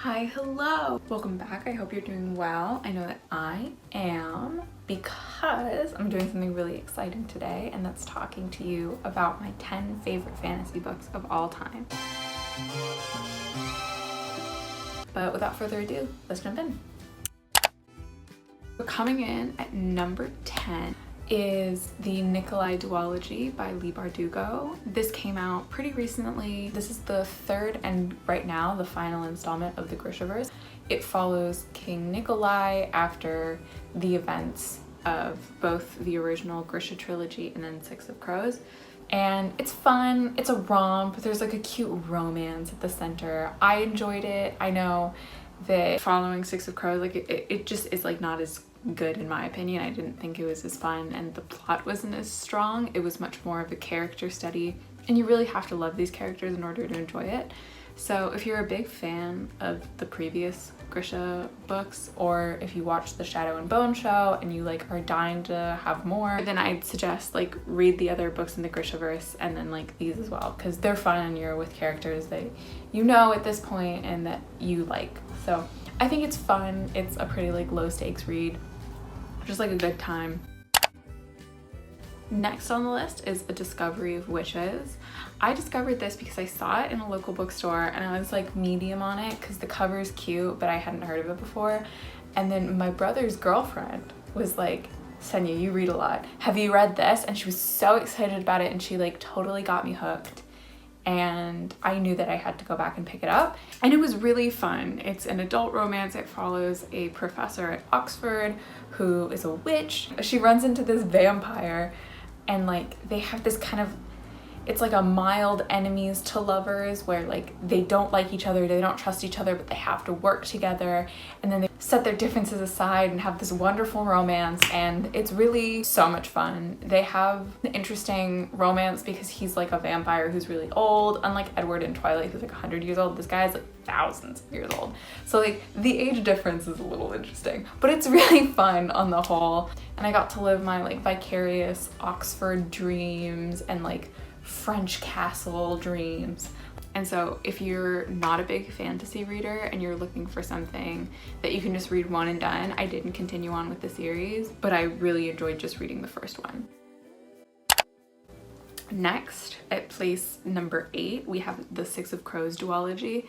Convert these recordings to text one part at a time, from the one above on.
Hi, hello. Welcome back. I hope you're doing well. I know that I am because I'm doing something really exciting today, and that's talking to you about my 10 favorite fantasy books of all time. But without further ado, let's jump in. So coming in at number 10 is the Nikolai Duology by Leigh Bardugo. This came out pretty recently. This is the third and right now the final installment of the Grishaverse. It follows King Nikolai after the events of both the original Grisha trilogy and then Six of Crows. And it's fun, it's a romp, there's like a cute romance at the center. I enjoyed it. I know that following Six of Crows, like it just is like not as good in my opinion. I didn't think it was as fun and the plot wasn't as strong. It was much more of a character study, and you really have to love these characters in order to enjoy it. So if you're a big fan of the previous Grisha books, or if you watched the Shadow and Bone show and you like are dying to have more, then I'd suggest like read the other books in the Grishaverse and then like these as well, because they're fun and you're with characters that you know at this point and that you like. So I think it's fun. It's a pretty like low stakes read, just like a good time. Next on the list is A Discovery of Witches. I discovered this because I saw it in a local bookstore and I was like medium on it because the cover is cute, but I hadn't heard of it before. And then my brother's girlfriend was like, Svenya, you read a lot. Have you read this? And she was so excited about it and she like totally got me hooked. And I knew that I had to go back and pick it up. And it was really fun. It's an adult romance. It follows a professor at Oxford who is a witch. She runs into this vampire and like they have this kind of, it's like a mild enemies to lovers where like they don't like each other, they don't trust each other, but they have to work together, and then they set their differences aside and have this wonderful romance, and it's really so much fun. They have an interesting romance because he's like a vampire who's really old, unlike Edward in Twilight who's like 100 years old. This guy's like thousands of years old. So like the age difference is a little interesting, but it's really fun on the whole. And I got to live my like vicarious Oxford dreams and like French castle dreams. And so if you're not a big fantasy reader and you're looking for something that you can just read one and done, I didn't continue on with the series, but I really enjoyed just reading the first one. Next, at place number 8, we have the Six of Crows duology.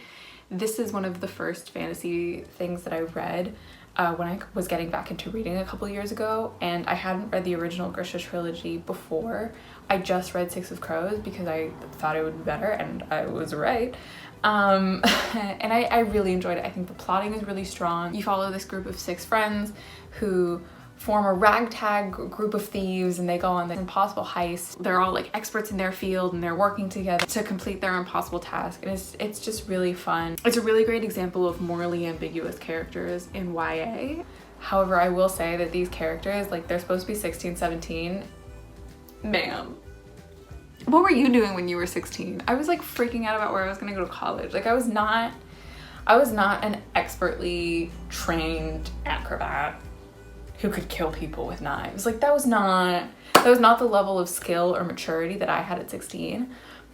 This is one of the first fantasy things that I read when I was getting back into reading a couple years ago, and I hadn't read the original Grisha trilogy before. I just read Six of Crows because I thought it would be better, and I was right. And I really enjoyed it. I think the plotting is really strong. You follow this group of 6 friends who form a ragtag group of thieves, and they go on the impossible heist. They're all like experts in their field and they're working together to complete their impossible task, and it's just really fun. It's a really great example of morally ambiguous characters in YA. However, I will say that these characters, like they're supposed to be 16, 17. Ma'am, what were you doing when you were 16? I was like freaking out about where I was gonna go to college. Like I was not an expertly trained acrobat who could kill people with knives. Like that was not the level of skill or maturity that I had at 16.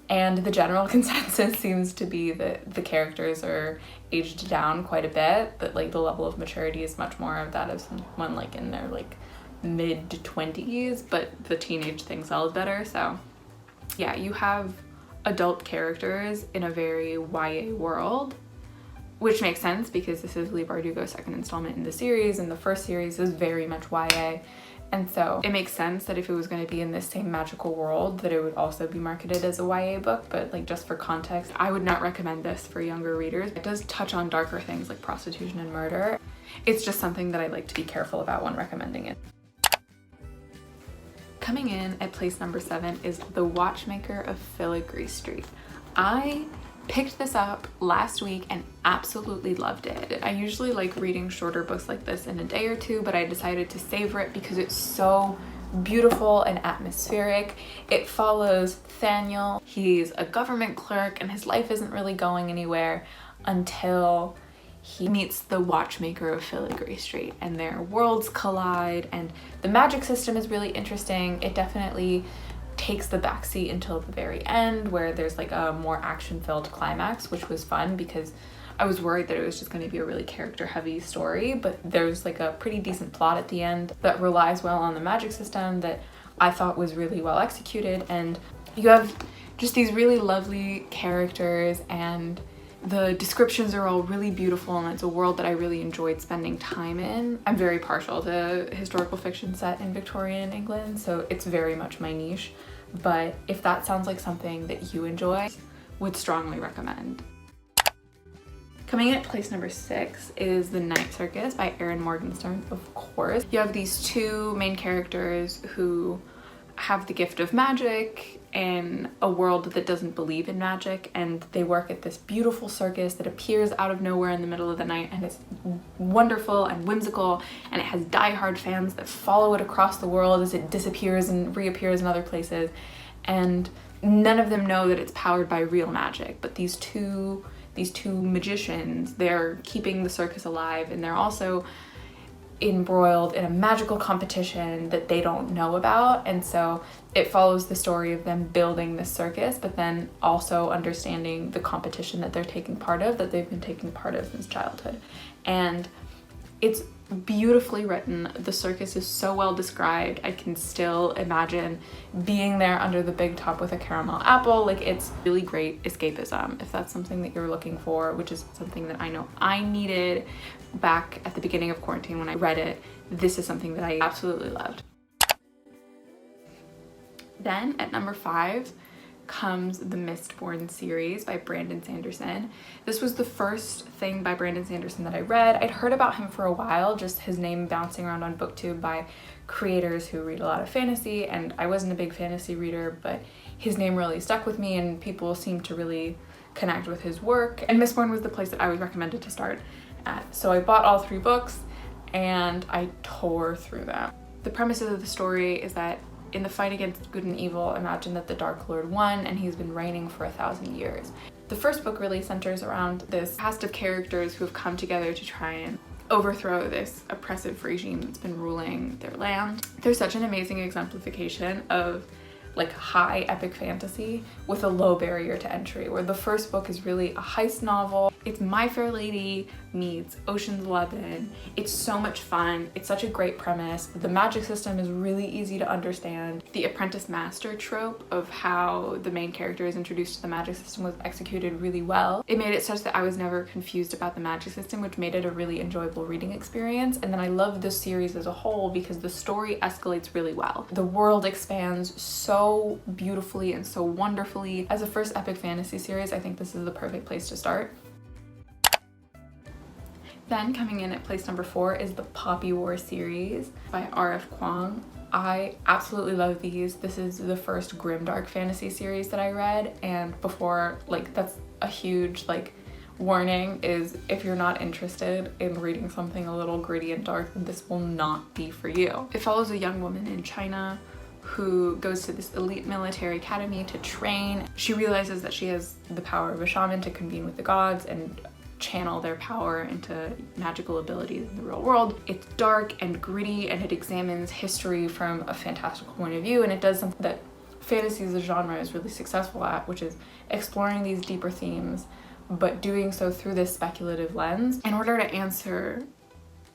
And the general consensus seems to be that the characters are aged down quite a bit, that like the level of maturity is much more of that of someone like in their like mid-20s, but the teenage thing sells better. So yeah, you have adult characters in a very YA world, which makes sense because this is Leigh Bardugo's second installment in the series, and the first series is very much YA. And so it makes sense that if it was going to be in this same magical world, that it would also be marketed as a YA book. But like just for context, I would not recommend this for younger readers. It does touch on darker things like prostitution and murder. It's just something that I like to be careful about when recommending it. Coming in at place number 7 is The Watchmaker of Filigree Street. I picked this up last week and absolutely loved it. I usually like reading shorter books like this in a day or two, but I decided to savor it because it's so beautiful and atmospheric. It follows Nathaniel. He's a government clerk and his life isn't really going anywhere until he meets the watchmaker of Filigree Street, and their worlds collide, and the magic system is really interesting. It definitely takes the backseat until the very end where there's like a more action-filled climax, which was fun because I was worried that it was just going to be a really character heavy story, but there's like a pretty decent plot at the end that relies well on the magic system that I thought was really well executed, and you have just these really lovely characters, and the descriptions are all really beautiful, and it's a world that I really enjoyed spending time in. I'm very partial to historical fiction set in Victorian England, so it's very much my niche, but if that sounds like something that you enjoy, would strongly recommend. Coming in at place number 6 is The Night Circus by Erin Morgenstern, of course. You have these two main characters who have the gift of magic in a world that doesn't believe in magic, and they work at this beautiful circus that appears out of nowhere in the middle of the night, and it's wonderful and whimsical, and it has die-hard fans that follow it across the world as it disappears and reappears in other places, and none of them know that it's powered by real magic, but these two magicians, they're keeping the circus alive, and they're also embroiled in a magical competition that they don't know about, and so it follows the story of them building this circus, but then also understanding the competition that they're taking part of, that they've been taking part of since childhood. And it's beautifully written. The circus is so well described. I can still imagine being there under the big top with a caramel apple. Like, it's really great escapism if that's something that you're looking for, which is something that I know I needed back at the beginning of quarantine when I read it. This is something that I absolutely loved. Then at number 5 comes the Mistborn series by Brandon Sanderson. This was the first thing by Brandon Sanderson that I read. I'd heard about him for a while, just his name bouncing around on booktube by creators who read a lot of fantasy, and I wasn't a big fantasy reader, but his name really stuck with me and people seemed to really connect with his work, and Mistborn was the place that I was recommended to start at. So I bought all 3 books and I tore through them. The premise of the story is that in the fight against good and evil, imagine that the Dark Lord won and he's been reigning for 1,000 years. The first book really centers around this cast of characters who have come together to try and overthrow this oppressive regime that's been ruling their land. There's such an amazing exemplification of like high epic fantasy with a low barrier to entry, where the first book is really a heist novel. It's My Fair Lady meets Ocean's 11. It's so much fun. It's such a great premise. The magic system is really easy to understand. The apprentice master trope of how the main character is introduced to the magic system was executed really well. It made it such that I was never confused about the magic system, which made it a really enjoyable reading experience. And then I love this series as a whole because the story escalates really well. The world expands so beautifully and so wonderfully. As a first epic fantasy series, I think this is the perfect place to start. Then coming in at place number 4 is the Poppy War series by R.F. Kuang. I absolutely love these. This is the first grimdark fantasy series that I read, and before, like, that's a huge like warning, is if you're not interested in reading something a little gritty and dark, then this will not be for you. It follows a young woman in China who goes to this elite military academy to train. She realizes that she has the power of a shaman to convene with the gods and channel their power into magical abilities in the real world. It's dark and gritty, and it examines history from a fantastical point of view, and it does something that fantasy as a genre is really successful at, which is exploring these deeper themes, but doing so through this speculative lens in order to answer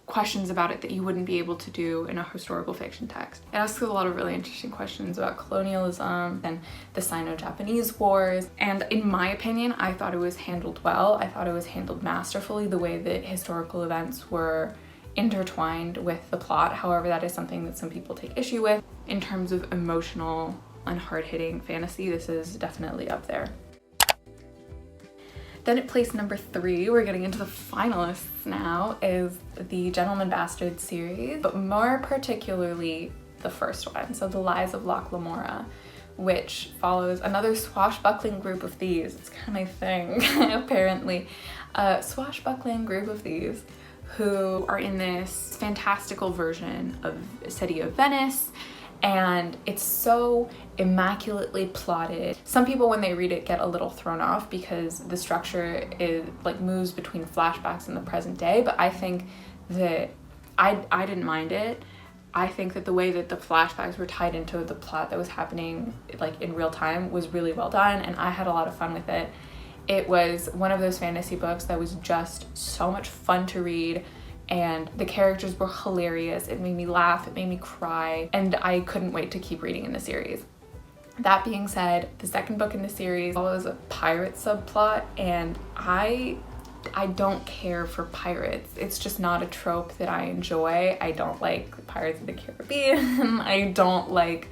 questions about it that you wouldn't be able to do in a historical fiction text. It asks a lot of really interesting questions about colonialism and the Sino-Japanese wars, and in my opinion, I thought it was handled well. I thought it was handled masterfully, the way that historical events were intertwined with the plot. However, that is something that some people take issue with. In terms of emotional and hard-hitting fantasy, this is definitely up there. Then at place number 3, we're getting into the finalists now, is the Gentleman Bastard series, but more particularly the first one, so The Lies of Locke Lamora, which follows another swashbuckling group of thieves. It's kind of my thing, apparently. A swashbuckling group of thieves who are in this fantastical version of City of Venice, and it's so immaculately plotted. Some people, when they read it, get a little thrown off because the structure is like moves between flashbacks and the present day, but I think that I didn't mind it. I think that the way that the flashbacks were tied into the plot that was happening like in real time was really well done, and I had a lot of fun with it. It was one of those fantasy books that was just so much fun to read, and the characters were hilarious. It made me laugh, it made me cry, and I couldn't wait to keep reading in the series. That being said, the second book in the series follows a pirate subplot, and I don't care for pirates. It's just not a trope that I enjoy. I don't like Pirates of the Caribbean. I don't like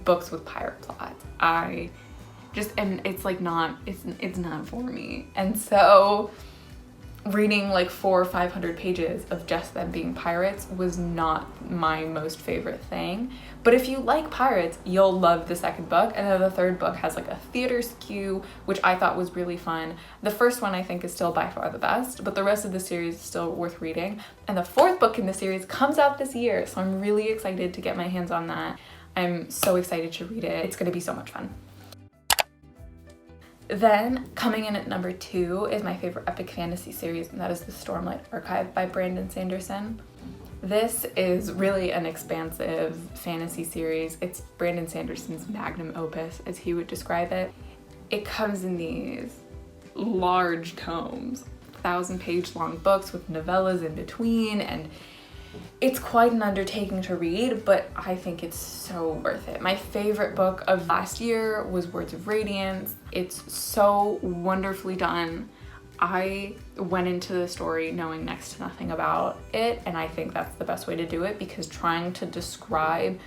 books with pirate plots. And it's like not, it's not for me. And so reading like 400 or 500 pages of just them being pirates was not my most favorite thing. But if you like pirates, you'll love the second book. And then the third book has like a theater skew, which I thought was really fun. The first one I think is still by far the best, but the rest of the series is still worth reading. And the fourth book in the series comes out this year, so I'm really excited to get my hands on that. I'm so excited to read it. It's gonna be so much fun. Then, coming in at number 2 is my favorite epic fantasy series, and that is the Stormlight Archive by Brandon Sanderson. This is really an expansive fantasy series. It's Brandon Sanderson's magnum opus, as he would describe it. It comes in these large tomes, 1,000-page long books with novellas in between, and it's quite an undertaking to read, but I think it's so worth it. My favorite book of last year was Words of Radiance. It's so wonderfully done. I went into the story knowing next to nothing about it, and I think that's the best way to do it, because trying to describe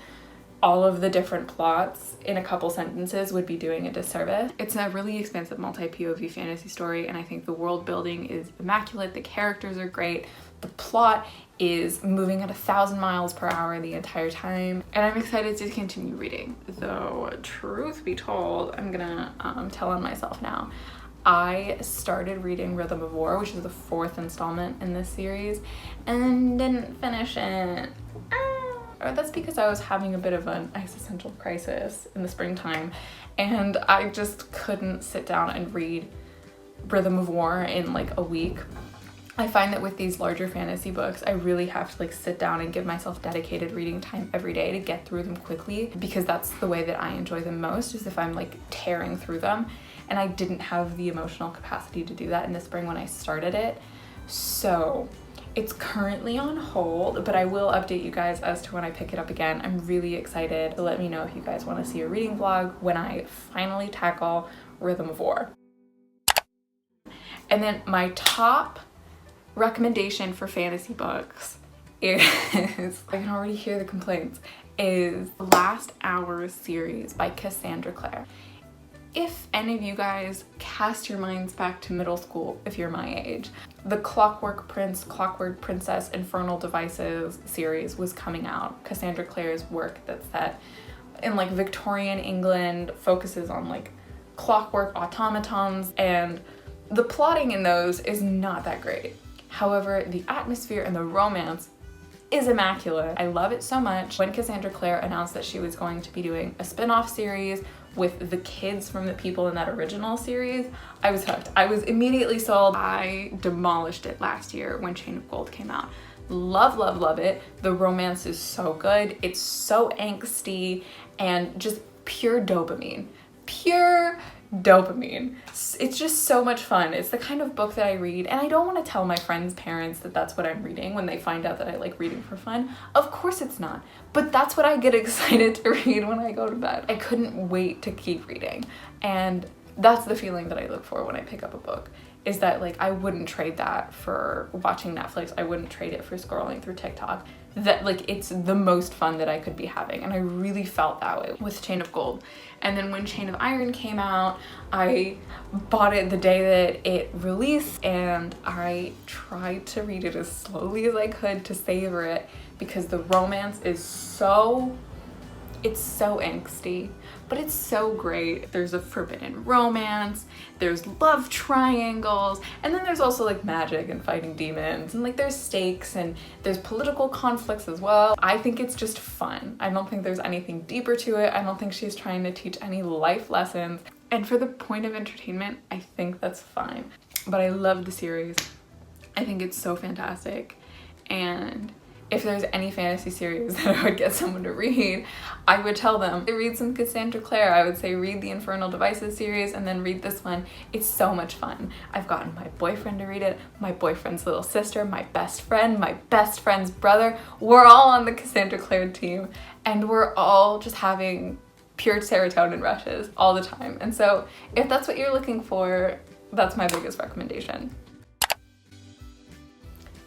all of the different plots in a couple sentences would be doing a disservice. It's a really expansive multi-POV fantasy story, and I think the world building is immaculate, the characters are great, the plot is moving at 1,000 miles per hour the entire time, and I'm excited to continue reading. Though, truth be told, I'm gonna tell on myself now. I started reading Rhythm of War, which is the 4th installment in this series, and didn't finish it. That's because I was having a bit of an existential crisis in the springtime, and I just couldn't sit down and read Rhythm of War in like a week. I find that with these larger fantasy books, I really have to like sit down and give myself dedicated reading time every day to get through them quickly, because that's the way that I enjoy them most, is if I'm like tearing through them. And I didn't have the emotional capacity to do that in the spring when I started it. So it's currently on hold, but I will update you guys as to when I pick it up again. I'm really excited. Let me know if you guys want to see a reading vlog when I finally tackle Rhythm of War. And then my top recommendation for fantasy books is, I can already hear the complaints, is Last Hours series by Cassandra Clare. If any of you guys cast your minds back to middle school, if you're my age, the Clockwork Prince, Clockwork Princess, Infernal Devices series was coming out. Cassandra Clare's work that's set in like Victorian England, focuses on like clockwork automatons, and the plotting in those is not that great. However, the atmosphere and the romance is immaculate. I love it so much. When Cassandra Clare announced that she was going to be doing a spin-off series with the kids from the people in that original series, I was hooked. I was immediately sold. I demolished it last year when Chain of Gold came out. Love, love, love it. The romance is so good. It's so angsty and just pure dopamine. Pure dopamine. It's just so much fun. It's the kind of book that I read, and I don't want to tell my friends' parents that that's what I'm reading when they find out that I like reading for fun. Of course it's not, but that's what I get excited to read when I go to bed. I couldn't wait to keep reading, and that's the feeling that I look for when I pick up a book, is that like I wouldn't trade that for watching Netflix. I wouldn't trade it for scrolling through TikTok. That like it's the most fun that I could be having, and I really felt that way with Chain of Gold. And then when Chain of Iron came out, I bought it the day that it released, and I tried to read it as slowly as I could to savor it, because the romance is so angsty, but it's so great. There's a forbidden romance, there's love triangles, and then there's also like magic and fighting demons, and like there's stakes and there's political conflicts as well. I think it's just fun. I don't think there's anything deeper to it. I don't think she's trying to teach any life lessons. And for the point of entertainment, I think that's fine. But I love the series. I think it's so fantastic. And if there's any fantasy series that I would get someone to read, I would tell them to read some Cassandra Clare. I would say read the Infernal Devices series and then read this one. It's so much fun. I've gotten my boyfriend to read it, my boyfriend's little sister, my best friend, my best friend's brother. We're all on the Cassandra Clare team, and we're all just having pure serotonin rushes all the time. And so if that's what you're looking for, that's my biggest recommendation.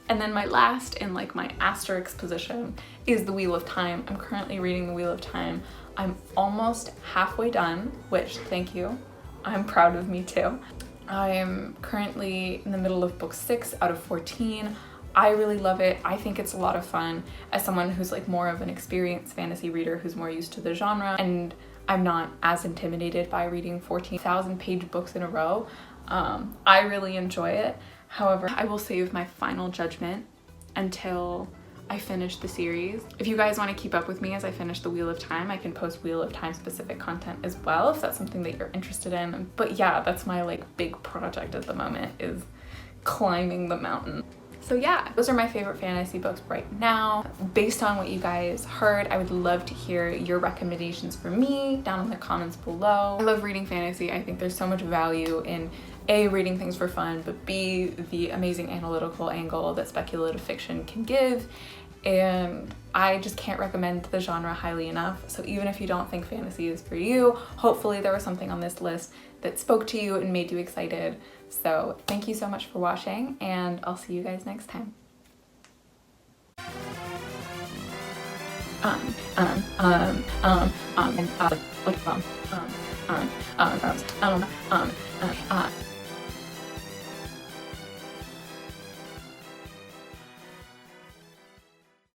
And then my last in like my asterisk position is The Wheel of Time. I'm currently reading The Wheel of Time. I'm almost halfway done, which thank you. I'm proud of me too. I am currently in the middle of book 6 out of 14. I really love it. I think it's a lot of fun as someone who's like more of an experienced fantasy reader who's more used to the genre, and I'm not as intimidated by reading 14,000 page books in a row. I really enjoy it. However, I will save my final judgment until I finish the series. If you guys want to keep up with me as I finish The Wheel of Time, I can post Wheel of Time specific content as well if that's something that you're interested in. But yeah, that's my like big project at the moment, is climbing the mountain. So yeah, those are my favorite fantasy books right now. Based on what you guys heard, I would love to hear your recommendations for me down in the comments below. I love reading fantasy. I think there's so much value in A, reading things for fun, but B, the amazing analytical angle that speculative fiction can give. And I just can't recommend the genre highly enough. So even if you don't think fantasy is for you, hopefully there was something on this list that spoke to you and made you excited. So thank you so much for watching, and I'll see you guys next time.